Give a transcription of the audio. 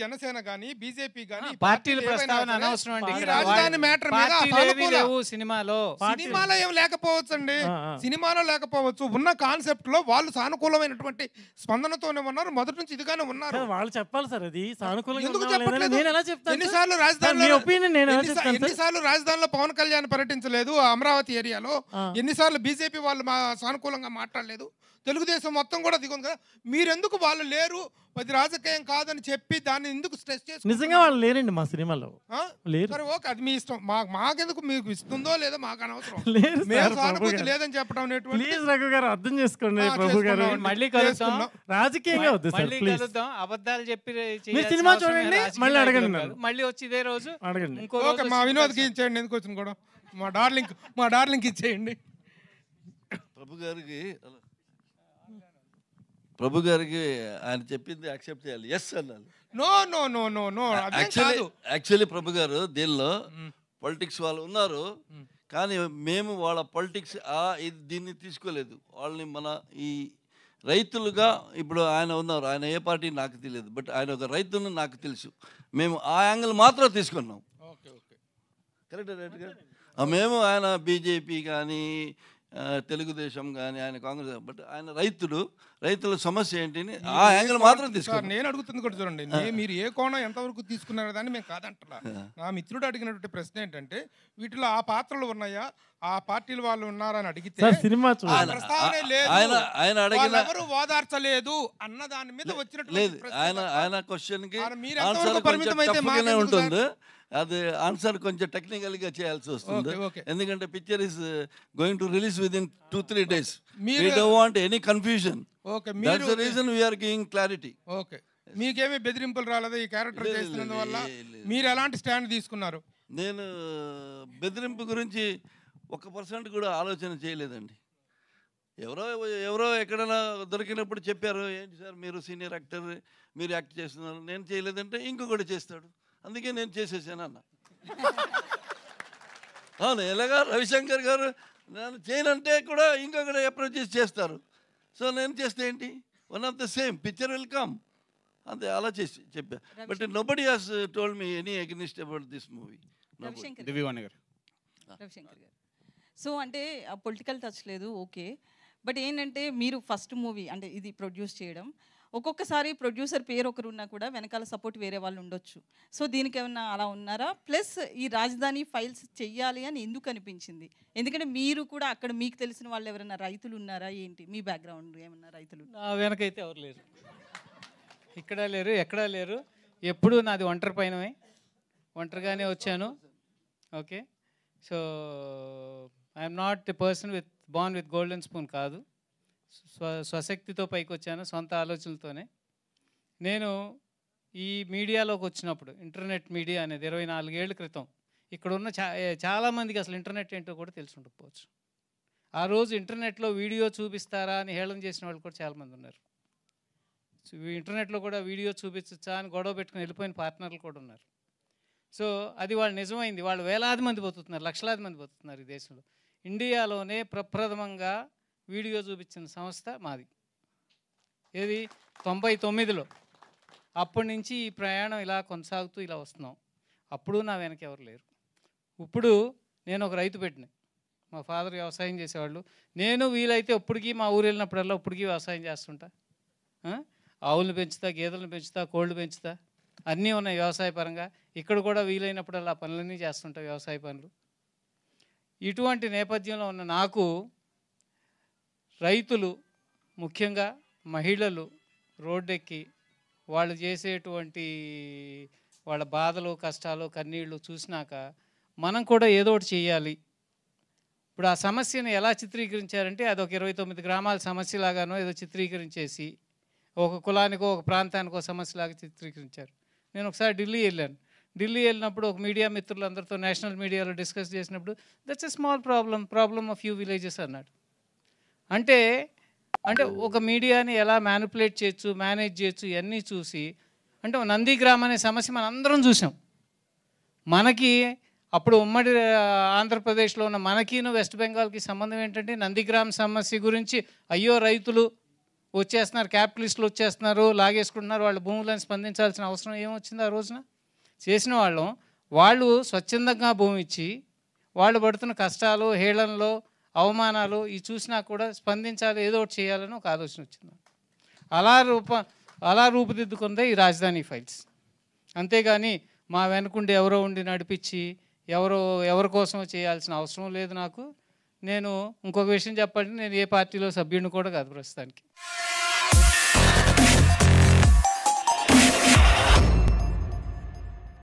జనసేన గాని బీజేపీ గాని పార్టీల ప్రస్తావన అనవసరం అండి. రాజధాని మ్యాటర్ మీద సినిమాలో ఏం లేకపోవచ్చండి, సినిమాలో లేకపోవచ్చు. ఉన్న కాన్సెప్ట్ లో వాళ్ళు సానుకూలమైనటువంటి స్పందనతోనే ఉన్నారు, మొదటి నుంచి ఇదిగానే ఉన్నారు. వాళ్ళు చెప్పాలి సార్, అది ఎందుకు చెప్పట్లేదు? ఎన్నిసార్లు రాజధానిలో పవన్ కళ్యాణ్ పర్యటించలేదు, అమరావతి ఏరియాలో ఎన్నిసార్లు బీజేపీ వాళ్ళు సానుకూలంగా మాట్లాడలేదు, తెలుగుదేశం మొత్తం కూడా దిగుంది కదా. మీరెందుకు వాళ్ళు లేరు, అది రాజకీయం కాదని చెప్పి దాన్ని ఎందుకు స్ట్రెస్ చేసి? నిజంగా వాళ్ళు లేరండి మా సినిమాలో, లేరు. సరే ఓకే, అది మీ ఇష్టం. మాకెందుకు, మీకు ఇస్తుందో లేదో మాకు అనవసరం. సానుభూతి లేదని చెప్పడం ప్లీజ్ రఘు గారు అర్థం చేసుకోండి. ప్రభు గారు మళ్ళీ కలుద్దాం, రాజకీయంగా వద్దు సార్ ప్లీజ్. అబద్ధాలు చెప్పి మీరు సినిమా చూడండి, మళ్ళీ అడగండి, మళ్ళీ వచ్చి ఇదే రోజు అడగండి. ఓకే, మా వినోద్కి ఇచ్చేయండి, ఎందుకు వచ్చిన కూడా మా డార్లింగ్ ఇచ్చేయండి. ప్రభు గారికి ఆయన చెప్పింది యాక్సెప్ట్ చేయాలి, ఎస్ అన్నారు. No no no no no actually Prabhu garu దీనిలో పొలిటిక్స్ వాళ్ళు ఉన్నారు, కానీ మేము వాళ్ళ పొలిటిక్స్ దీన్ని తీసుకోలేదు. వాళ్ళని మన ఈ రైతులుగా ఇప్పుడు ఆయన ఉన్నారు, ఆయన ఏ పార్టీ నాకు తెలియదు, బట్ ఆయన ఒక రైతును నాకు తెలుసు. మేము ఆ యాంగిల్ మాత్రం తీసుకున్నాం. కరెక్ట్. మేము ఆయన బీజేపీ కానీ తెలుగుదేశం కానీ ఆయన కాంగ్రెస్, బట్ ఆయన రైతుల సమస్య ఏంటి ఆ యాంగిల్ మాత్రం తీసుకున్నాం. నేను అడుగుతుంది కూడా చూడండి, మీరు ఏ కోణం ఎంతవరకు తీసుకున్నారు దాన్ని మేము కాదంటున్నా. నా మిత్రుడు అడిగినటువంటి ప్రశ్న ఏంటంటే, వీటిలో ఆ పాత్రలు ఉన్నాయా, ఆ పార్టీల వాళ్ళు ఉన్నారని అడిగితే ప్రస్తావనే లేదు, ఆయన అడిగిన ఎవరు ఓదార్చలేదు అన్న దాని మీద వచ్చినట్టు లేదు. ఆయన క్వశ్చన్ కి ఆన్సర్ ఉంటుంది, అది ఆన్సర్ కొంచెం టెక్నికల్గా చేయాల్సి వస్తుంది. ఎందుకంటే picture is going to release with in 2-3 days. We don't want any confusion. That's the reason we are giving clarity. Okay, మీకేమీ బెదిరింపులు రాలేదు ఈ క్యారెక్టర్ చేస్తున్నందువల్ల? మీరు ఎలాంటి స్టాండ్ తీసుకున్నారు? నేను బెదిరింపు గురించి 1% కూడా ఆలోచన చేయలేదండి. ఎవరో ఎక్కడైనా దొరికినప్పుడు చెప్పారు, ఏంటి సార్ మీరు సీనియర్ యాక్టర్, మీరు యాక్ట్ చేస్తున్నారు, నేను చేయలేదంటే ఇంకొకటి చేస్తాడు, అందుకే నేను చేసేసాను అన్న. అవును, ఎలాగా రవిశంకర్ గారు నేను చేయనంటే కూడా ఇంకొకటి అప్రోచ్ చేస్తారు. సో నేను చేస్తే ఏంటి, one of the same picture will come, అంతే అలా చేసి చెప్పా. But nobody has told me any against about this movie. Ravishankar గారు సో అంటే పొలిటికల్ టచ్ లేదు, ఓకే. బట్ ఏంటంటే మీరు ఫస్ట్ మూవీ అంటే ఇది ప్రొడ్యూస్ చేయడం, ఒక్కొక్కసారి ప్రొడ్యూసర్ పేరు ఒకరు ఉన్నా కూడా వెనకాల సపోర్ట్ వేరే వాళ్ళు ఉండొచ్చు. సో దీనికి ఏమన్నా అలా ఉన్నారా? ప్లస్ ఈ రాజధాని ఫైల్స్ చెయ్యాలి అని ఎందుకు అనిపించింది? ఎందుకంటే మీరు కూడా అక్కడ మీకు తెలిసిన వాళ్ళు ఎవరైనా రైతులు ఉన్నారా ఏంటి, మీ బ్యాక్గ్రౌండ్ ఏమన్నా రైతులు? వెనకైతే ఎవరు లేరు, ఇక్కడ లేరు, ఎక్కడా లేరు. ఎప్పుడు నాది ఒంటరిగానే వచ్చాను. Okay, so I'm not a person born with golden spoon కాదు. స్వశక్తితో పైకి వచ్చాను, సొంత ఆలోచనలతోనే. నేను ఈ మీడియాలోకి వచ్చినప్పుడు, ఇంటర్నెట్ మీడియా అనేది 24 ఏళ్ల క్రితం, ఇక్కడ ఉన్న చాలామందికి అసలు ఇంటర్నెట్ ఏంటో కూడా తెలిసి ఉండకపోవచ్చు. ఆ రోజు ఇంటర్నెట్లో వీడియో చూపిస్తారా అని హేళన చేసిన వాళ్ళు కూడా చాలామంది ఉన్నారు. ఇంటర్నెట్లో కూడా వీడియో చూపించచ్చా అని గొడవ పెట్టుకుని వెళ్ళిపోయిన పార్ట్నర్లు కూడా ఉన్నారు. సో అది వాళ్ళు నిజమైంది. వాళ్ళు వేలాది మంది బతుకుతున్నారు, లక్షలాది మంది బతుకుతున్నారు ఈ దేశంలో. ఇండియాలోనే ప్రప్రథమంగా వీడియో చూపించిన సంస్థ మాది. ఏది 99లో. అప్పటి నుంచి ఈ ప్రయాణం ఇలా కొనసాగుతూ ఇలా వస్తున్నాం. అప్పుడు నా వెనక ఎవరు లేరు. ఇప్పుడు నేను ఒక రైతు పెట్టిన, మా ఫాదర్ వ్యవసాయం చేసేవాళ్ళు. నేను వీలైతే ఇప్పటికీ మా ఊరు వెళ్ళినప్పుడల్లా ఇప్పటికీ వ్యవసాయం చేస్తుంటా. ఆవులను పెంచుతా, గేదెలను పెంచుతా, కోళ్ళు పెంచుతా, అన్నీ ఉన్నాయి వ్యవసాయ పరంగా. ఇక్కడ కూడా వీలైనప్పుడల్లా పనులన్నీ చేస్తుంటా, వ్యవసాయ పనులు. ఇటువంటి నేపథ్యంలో ఉన్న నాకు రైతులు, ముఖ్యంగా మహిళలు రోడ్డెక్కి వాళ్ళు చేసేటువంటి వాళ్ళ బాధలు, కష్టాలు, కన్నీళ్ళు చూసినాక మనం కూడా ఏదో ఒకటి చేయాలి. ఇప్పుడు ఆ సమస్యను ఎలా చిత్రీకరించారంటే, అదొక 29 గ్రామాల సమస్యలాగానో ఏదో చిత్రీకరించేసి ఒక కులానికో ఒక ప్రాంతానికో సమస్యలాగా చిత్రీకరించారు. నేను ఒకసారి ఢిల్లీ వెళ్ళినప్పుడు ఒక మీడియా మిత్రులందరితో నేషనల్ మీడియాలో డిస్కస్ చేసినప్పుడు, that's a small problem of few villages అన్నాడు. అంటే ఒక మీడియాని ఎలా మ్యానిపులేట్ చేయొచ్చు, మేనేజ్ చేయొచ్చు, ఇవన్నీ చూసి, అంటే నందిగ్రామ్ అనే సమస్య మనం అందరం చూసాం. మనకి అప్పుడు ఉమ్మడి ఆంధ్రప్రదేశ్లో ఉన్న మనకిను వెస్ట్ బెంగాల్కి సంబంధం ఏంటంటే, నందిగ్రామ్ సమస్య గురించి అయ్యో రైతులు వచ్చేస్తున్నారు, క్యాపిటలిస్టులు వచ్చేస్తున్నారు, లాగేసుకుంటున్నారు, వాళ్ళ భూములను స్పందించాల్సిన అవసరం ఏమొచ్చింది ఆ రోజున? చేసిన వాళ్ళం వాళ్ళు స్వచ్ఛందంగా భూమి ఇచ్చి వాళ్ళు పడుతున్న కష్టాలు, హేళనలు, అవమానాలు ఇవి చూసినా కూడా స్పందించాలి, ఏదో ఒకటి చేయాలని ఒక ఆలోచన వచ్చింది. అలా రూపుదిద్దుకుందే ఈ రాజధాని ఫైల్స్. అంతేగాని మా వెనుకుండి ఎవరో ఉండి నడిపించి ఎవరి కోసం చేయాల్సిన అవసరం లేదు నాకు. నేను ఇంకొక విషయం చెప్పాలంటే నేను ఏ పార్టీలో సభ్యుడిని కూడా కాదు ప్రస్తుతానికి.